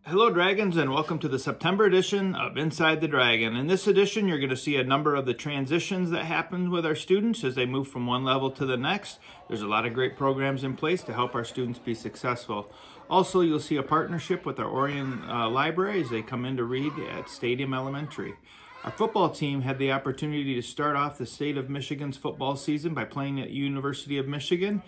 Hello Dragons, and welcome to the September edition of Inside the Dragon. In this edition, you're going to see a number of the transitions that happen with our students as they move from one level to the next. There's a lot of great programs in place to help our students be successful. Also, you'll see a partnership with our Orion Library as they come in to read at Stadium Elementary. Our football team had the opportunity to start off the state of Michigan's football season by playing at University of Michigan.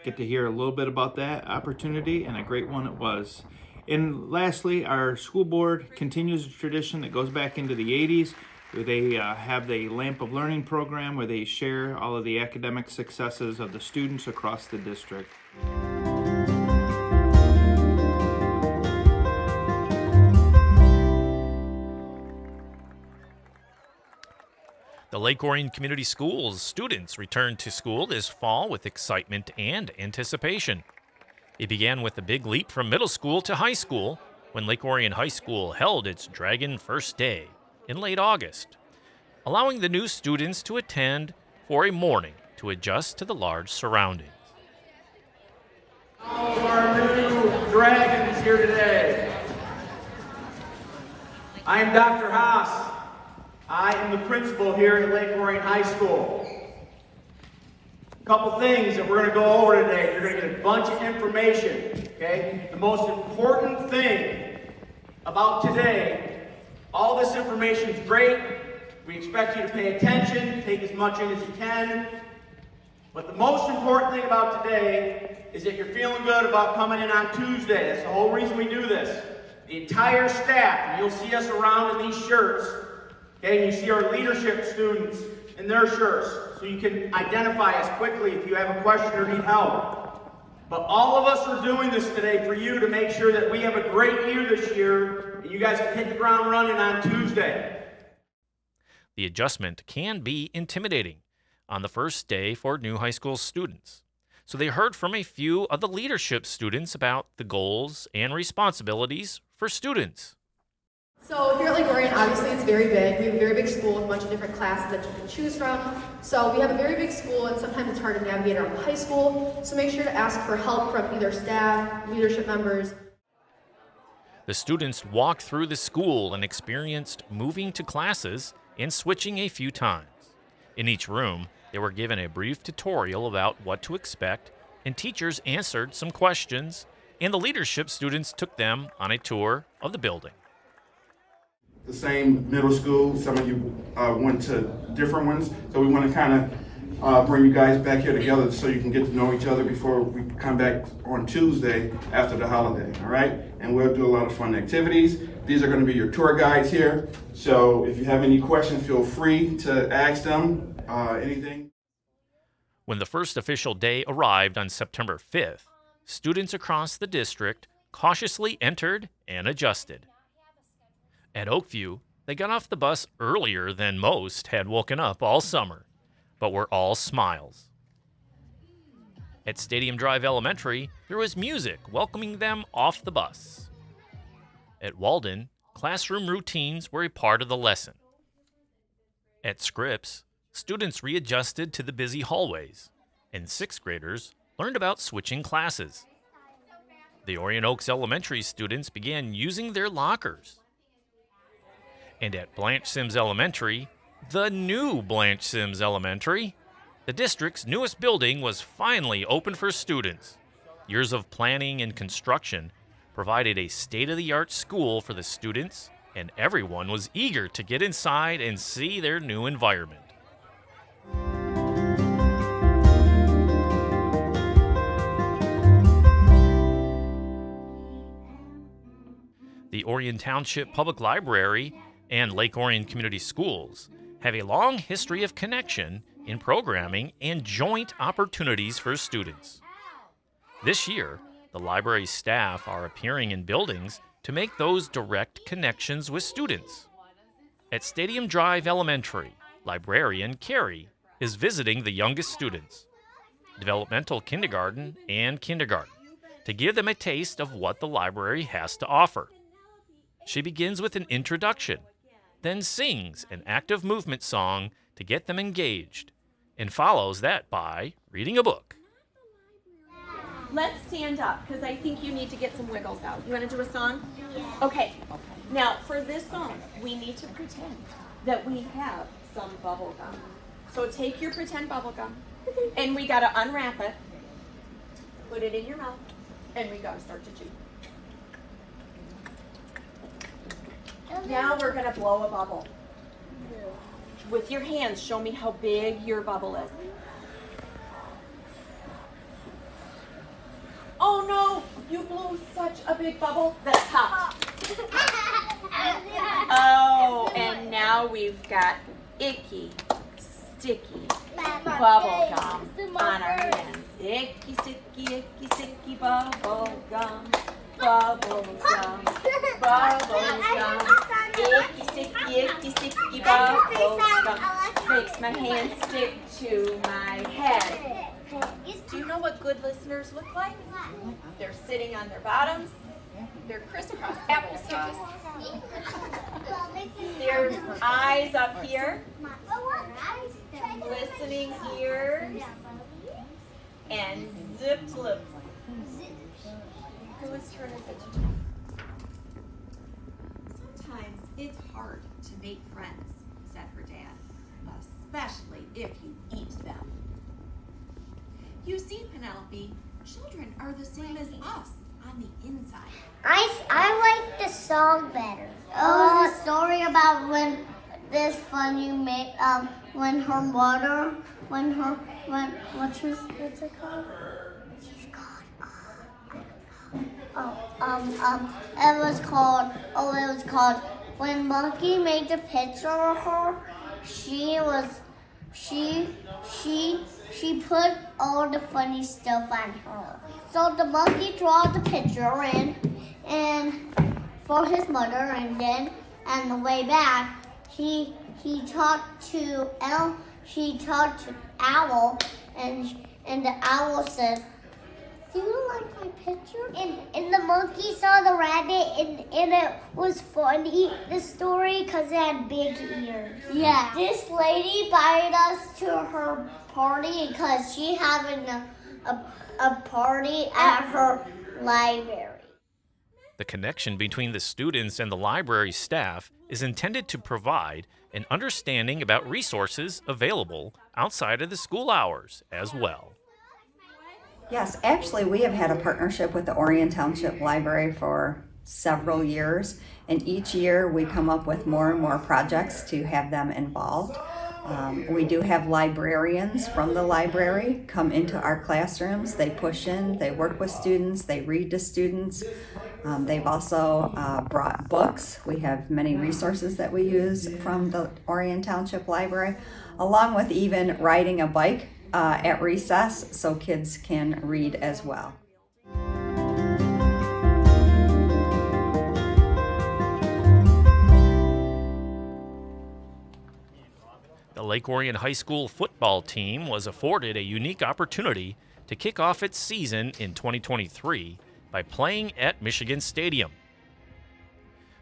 Get to hear a little bit about that opportunity, and a great one it was. And lastly, our school board continues a tradition that goes back into the 80s, where they have the Lamp of Learning program where they share all of the academic successes of the students across the district. The Lake Orion Community Schools students returned to school this fall with excitement and anticipation. It began with a big leap from middle school to high school when Lake Orion High School held its Dragon First Day in late August, allowing the new students to attend for a morning to adjust to the large surroundings. All of our new Dragons here today. I am Dr. Haas. I am the principal here at Lake Orion High School. A couple things that we're going to go over today. You're going to get a bunch of information, okay? The most important thing about today, all this information is great. We expect you to pay attention, take as much in as you can. But the most important thing about today is that you're feeling good about coming in on Tuesday. That's the whole reason we do this. The entire staff, and you'll see us around in these shirts, okay? And you see our leadership students in their shirts, so you can identify us quickly if you have a question or need help. But all of us are doing this today for you to make sure that we have a great year this year, and you guys can hit the ground running on Tuesday. The adjustment can be intimidating on the first day for new high school students. So they heard from a few of the leadership students about the goals and responsibilities for students. So here at Lake Orion, obviously it's very big. We have a very big school with a bunch of different classes that you can choose from. So we have a very big school, and sometimes it's hard to navigate around the high school. So make sure to ask for help from either staff, leadership members. The students walked through the school and experienced moving to classes and switching a few times. In each room, they were given a brief tutorial about what to expect, and teachers answered some questions, and the leadership students took them on a tour of the building. The same middle school, some of you went to different ones, so we want to kind of bring you guys back here together so you can get to know each other before we come back on Tuesday after the holiday, all right? And we'll do a lot of fun activities. These are going to be your tour guides here, so if you have any questions, feel free to ask them anything. When the first official day arrived on September 5th, students across the district cautiously entered and adjusted. At Oakview, they got off the bus earlier than most had woken up all summer, but were all smiles. At Stadium Drive Elementary, there was music welcoming them off the bus. At Walden, classroom routines were a part of the lesson. At Scripps, students readjusted to the busy hallways, and sixth graders learned about switching classes. The Orion Oaks Elementary students began using their lockers. And at Blanche Sims Elementary, the new Blanche Sims Elementary, the district's newest building was finally open for students. Years of planning and construction provided a state-of-the-art school for the students, and everyone was eager to get inside and see their new environment. The Orion Township Public Library and Lake Orion Community Schools have a long history of connection in programming and joint opportunities for students. This year, the library staff are appearing in buildings to make those direct connections with students. At Stadium Drive Elementary, librarian Carrie is visiting the youngest students, developmental kindergarten and kindergarten, to give them a taste of what the library has to offer. She begins with an introduction, then sings an active movement song to get them engaged, and follows that by reading a book. let's stand up because I think you need to get some wiggles out. You want to do a song? Yeah. Okay. Now, for this song, we need to pretend that we have some bubble gum. So take your pretend bubble gum, and we got to unwrap it, put it in your mouth, and we got to start to chew. Now we're going to blow a bubble. With your hands, show me how big your bubble is. Oh no, you blew such a big bubble that popped. Oh, and now we've got icky, sticky bubble gum on our hands. Icky, sticky, bubble gum. Bubble gum, bubble gum. Icky, sticky, bubble gum. Makes my hands stick to my head. Do you know what good listeners look like? They're sitting on their bottoms. They're crisscross applesauce. There's eyes up here. Listening ears. And zipped lips. Whose turn is it to talk? Sometimes it's hard to make friends, said her dad, especially if you eat them. You see, Penelope, children are the same as us on the inside. I like the song better. It was a story about when this funny made when her mother what's it called? It was called when Monkey made the picture of her. She put all the funny stuff on her. So the monkey drew the picture in and for his mother, and then on the way back he talked to Owl, and the owl said, "Do you like my picture?" And the monkey saw the rabbit, and it was funny, the story, because it had big ears. Yeah. This lady invited us to her party because she having a party at her library. The connection between the students and the library staff is intended to provide an understanding about resources available outside of the school hours as well. Yes, actually we have had a partnership with the Orion Township Library for several years, and each year we come up with more and more projects to have them involved. We do have librarians from the library come into our classrooms. They push in, they work with students, they read to students. They've also brought books. We have many resources that we use from the Orion Township Library, along with even riding a bike at recess so kids can read as well. The Lake Orion High School football team was afforded a unique opportunity to kick off its season in 2023 by playing at Michigan Stadium.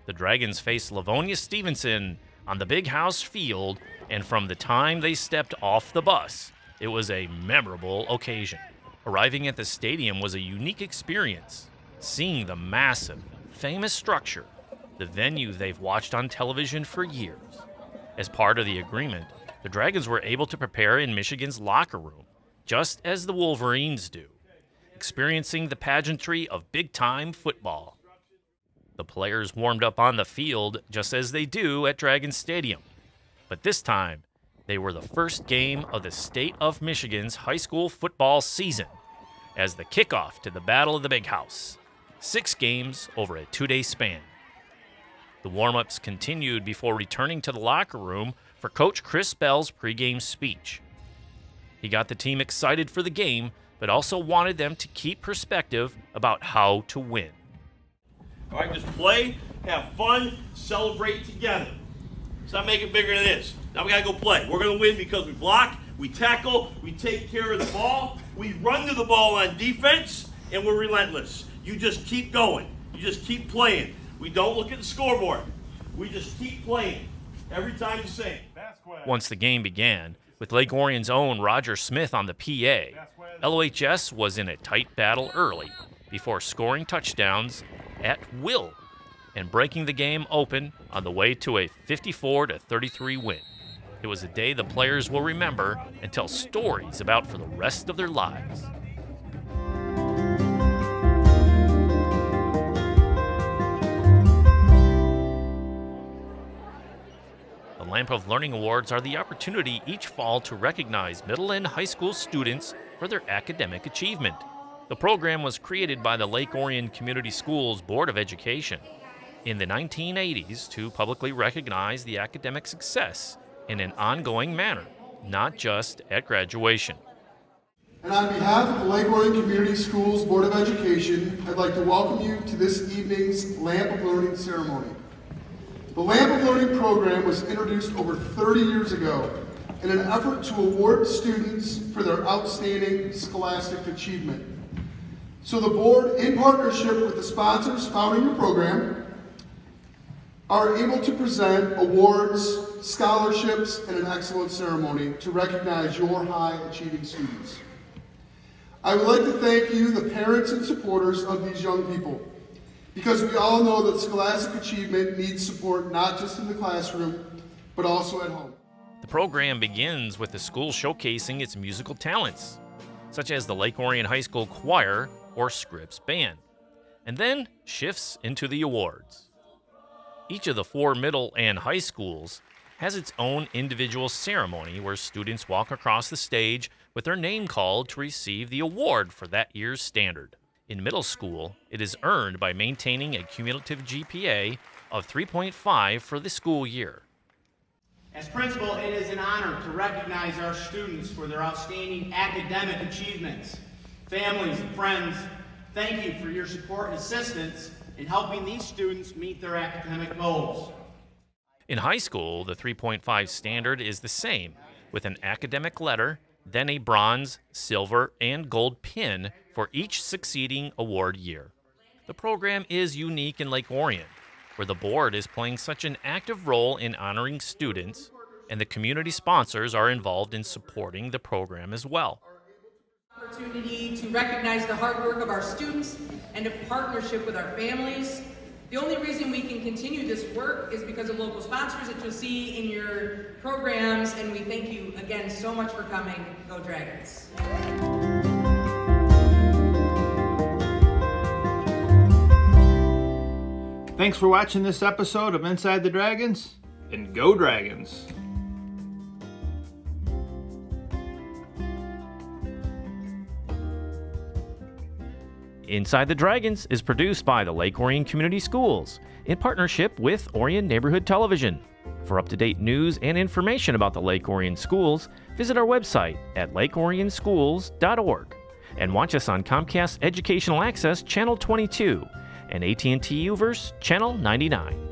The Dragons faced Livonia Stevenson on the Big House Field, and from the time they stepped off the bus, it was a memorable occasion. Arriving at the stadium was a unique experience, seeing the massive, famous structure, the venue they've watched on television for years. As part of the agreement, the Dragons were able to prepare in Michigan's locker room, just as the Wolverines do, experiencing the pageantry of big-time football. The players warmed up on the field just as they do at Dragon Stadium, but this time, they were the first game of the state of Michigan's high school football season as the kickoff to the Battle of the Big House. 6 games over a 2-day span. The warm-ups continued before returning to the locker room for Coach Chris Bell's pregame speech. He got the team excited for the game, but also wanted them to keep perspective about how to win. All right, just play, have fun, celebrate together. Let's not make it bigger than this. Now we gotta go play. We're gonna win because we block, we tackle, we take care of the ball, we run to the ball on defense, and we're relentless. You just keep going. You just keep playing. We don't look at the scoreboard. We just keep playing. Every time the same. Once the game began, With Lake Orion's own Roger Smith on the PA, LOHS was in a tight battle early before scoring touchdowns at will and breaking the game open on the way to a 54-33 win. It was a day the players will remember and tell stories about for the rest of their lives. The Lamp of Learning Awards are the opportunity each fall to recognize middle and high school students for their academic achievement. The program was created by the Lake Orion Community Schools Board of Education in the 1980s to publicly recognize the academic success in an ongoing manner, not just at graduation. And on behalf of the Lake Orion Community Schools Board of Education, I'd like to welcome you to this evening's Lamp of Learning ceremony. The Lamp of Learning program was introduced over 30 years ago in an effort to award students for their outstanding scholastic achievement. So the board, in partnership with the sponsors founding the program, are able to present awards, scholarships, and an excellence ceremony to recognize your high-achieving students. I would like to thank you, the parents and supporters of these young people, because we all know that scholastic achievement needs support not just in the classroom, but also at home. The program begins with the school showcasing its musical talents, such as the Lake Orion High School Choir or Scripps Band, and then shifts into the awards. Each of the 4 middle and high schools has its own individual ceremony where students walk across the stage with their name called to receive the award for that year's standard. In middle school, it is earned by maintaining a cumulative GPA of 3.5 for the school year. As principal, it is an honor to recognize our students for their outstanding academic achievements. Families and friends, thank you for your support and assistance in helping these students meet their academic goals. In high school, the 3.5 standard is the same, with an academic letter, then a bronze, silver, and gold pin for each succeeding award year. The program is unique in Lake Orion, where the board is playing such an active role in honoring students, and the community sponsors are involved in supporting the program as well. Opportunity to recognize the hard work of our students and a partnership with our families. The only reason we can continue this work is because of local sponsors that you'll see in your programs, and we thank you again so much for coming. Go Dragons! Thanks for watching this episode of Inside the Dragons, and Go Dragons! Inside the Dragons is produced by the Lake Orion Community Schools in partnership with Orion Neighborhood Television. For up-to-date news and information about the Lake Orion Schools, visit our website at lakeorionschools.org and watch us on Comcast Educational Access Channel 22 and AT&T UVerse Channel 99.